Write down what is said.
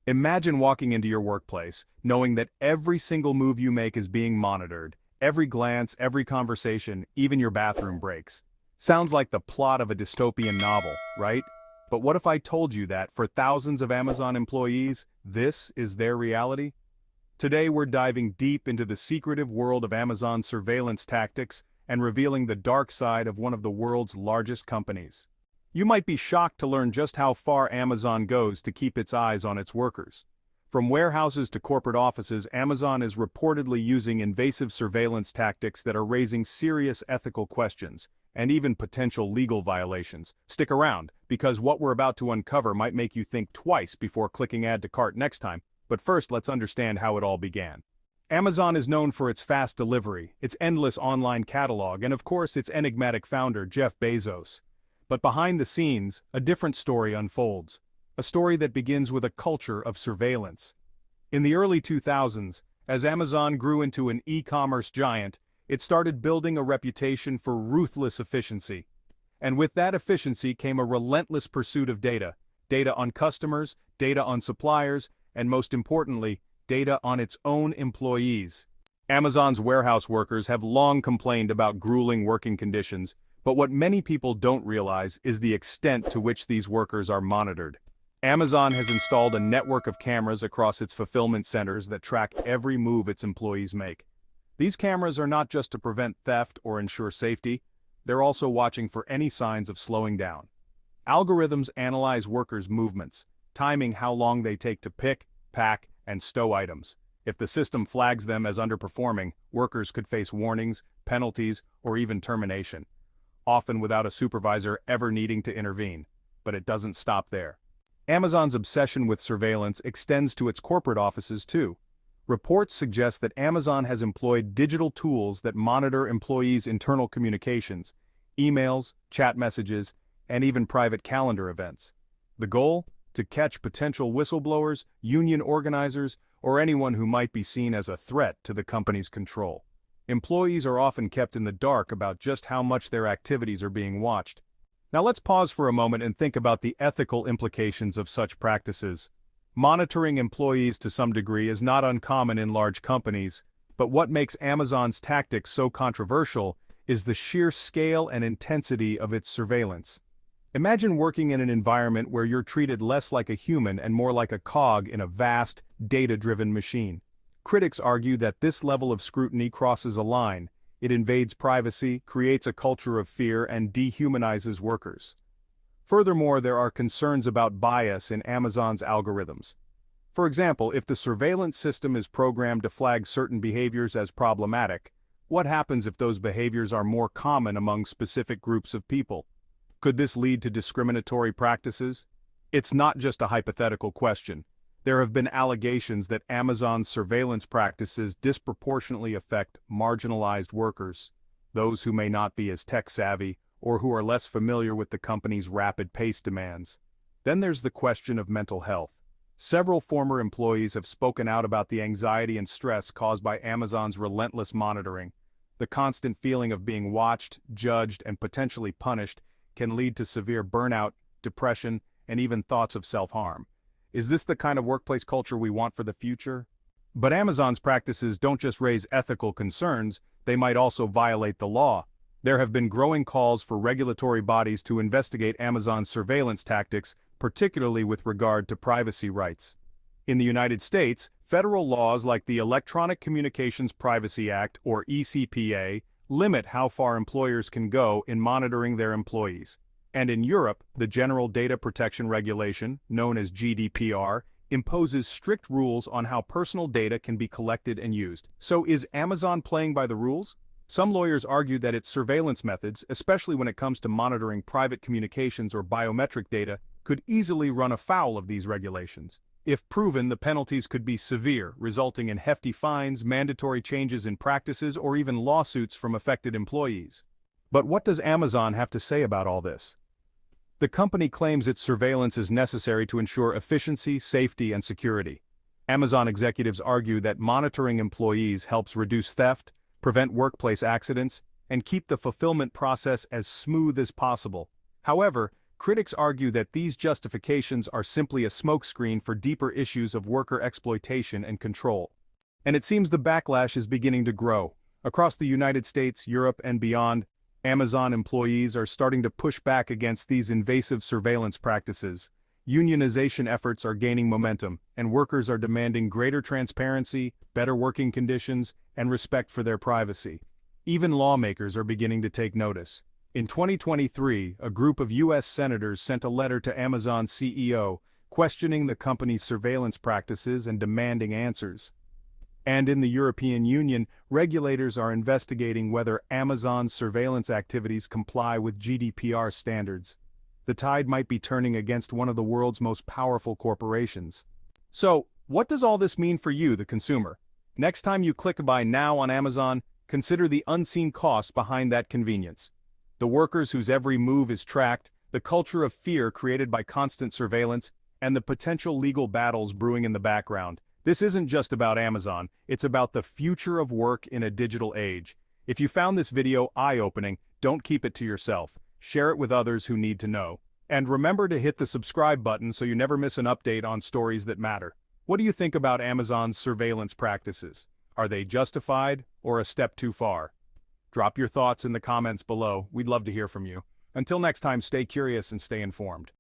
Imagine walking into your workplace, knowing that every single move you make is being monitored, every glance, every conversation, even your bathroom breaks. Sounds like the plot of a dystopian novel, right? But what if I told you that, for thousands of Amazon employees, this is their reality? Today we're diving deep into the secretive world of Amazon surveillance tactics and revealing the dark side of one of the world's largest companies. You might be shocked to learn just how far Amazon goes to keep its eyes on its workers. From warehouses to corporate offices, Amazon is reportedly using invasive surveillance tactics that are raising serious ethical questions, and even potential legal violations. Stick around, because what we're about to uncover might make you think twice before clicking add to cart next time. But first, let's understand how it all began. Amazon is known for its fast delivery, its endless online catalog, and of course its enigmatic founder, Jeff Bezos. But behind the scenes, a different story unfolds. A story that begins with a culture of surveillance. In the early 2000s, as Amazon grew into an e-commerce giant, it started building a reputation for ruthless efficiency. And with that efficiency came a relentless pursuit of data. Data on customers, data on suppliers, and most importantly, data on its own employees. Amazon's warehouse workers have long complained about grueling working conditions, but what many people don't realize is the extent to which these workers are monitored. Amazon has installed a network of cameras across its fulfillment centers that track every move its employees make. These cameras are not just to prevent theft or ensure safety, they're also watching for any signs of slowing down. Algorithms analyze workers' movements, timing how long they take to pick, pack, and stow items. If the system flags them as underperforming, workers could face warnings, penalties, or even termination, often without a supervisor ever needing to intervene. But it doesn't stop there. Amazon's obsession with surveillance extends to its corporate offices too. Reports suggest that Amazon has employed digital tools that monitor employees' internal communications, emails, chat messages, and even private calendar events. The goal? To catch potential whistleblowers, union organizers, or anyone who might be seen as a threat to the company's control. Employees are often kept in the dark about just how much their activities are being watched. Now let's pause for a moment and think about the ethical implications of such practices. Monitoring employees to some degree is not uncommon in large companies, but what makes Amazon's tactics so controversial is the sheer scale and intensity of its surveillance. Imagine working in an environment where you're treated less like a human and more like a cog in a vast, data-driven machine. Critics argue that this level of scrutiny crosses a line. It invades privacy, creates a culture of fear, and dehumanizes workers. Furthermore, there are concerns about bias in Amazon's algorithms. For example, if the surveillance system is programmed to flag certain behaviors as problematic, what happens if those behaviors are more common among specific groups of people? Could this lead to discriminatory practices? It's not just a hypothetical question. There have been allegations that Amazon's surveillance practices disproportionately affect marginalized workers, those who may not be as tech-savvy or who are less familiar with the company's rapid-paced demands. Then there's the question of mental health. Several former employees have spoken out about the anxiety and stress caused by Amazon's relentless monitoring. The constant feeling of being watched, judged, and potentially punished can lead to severe burnout, depression, and even thoughts of self-harm. Is this the kind of workplace culture we want for the future? But Amazon's practices don't just raise ethical concerns, they might also violate the law. There have been growing calls for regulatory bodies to investigate Amazon's surveillance tactics, particularly with regard to privacy rights. In the United States, federal laws like the Electronic Communications Privacy Act, or ECPA, limit how far employers can go in monitoring their employees. And in Europe, the General Data Protection Regulation, known as GDPR, imposes strict rules on how personal data can be collected and used. So is Amazon playing by the rules? Some lawyers argue that its surveillance methods, especially when it comes to monitoring private communications or biometric data, could easily run afoul of these regulations. If proven, the penalties could be severe, resulting in hefty fines, mandatory changes in practices, or even lawsuits from affected employees. But what does Amazon have to say about all this? The company claims its surveillance is necessary to ensure efficiency, safety, and security. Amazon executives argue that monitoring employees helps reduce theft, prevent workplace accidents, and keep the fulfillment process as smooth as possible. However, Critics argue that these justifications are simply a smokescreen for deeper issues of worker exploitation and control. And it seems the backlash is beginning to grow. Across the United States, Europe, and beyond, Amazon employees are starting to push back against these invasive surveillance practices. Unionization efforts are gaining momentum, and workers are demanding greater transparency, better working conditions, and respect for their privacy. Even lawmakers are beginning to take notice. In 2023, a group of U.S. senators sent a letter to Amazon's CEO, questioning the company's surveillance practices and demanding answers. And in the European Union, regulators are investigating whether Amazon's surveillance activities comply with GDPR standards. The tide might be turning against one of the world's most powerful corporations. So, what does all this mean for you, the consumer? Next time you click Buy Now on Amazon, consider the unseen costs behind that convenience. The workers whose every move is tracked, the culture of fear created by constant surveillance, and the potential legal battles brewing in the background. This isn't just about Amazon, it's about the future of work in a digital age. If you found this video eye-opening, don't keep it to yourself. Share it with others who need to know. And remember to hit the subscribe button so you never miss an update on stories that matter. What do you think about Amazon's surveillance practices? Are they justified or a step too far? Drop your thoughts in the comments below. We'd love to hear from you. Until next time, stay curious and stay informed.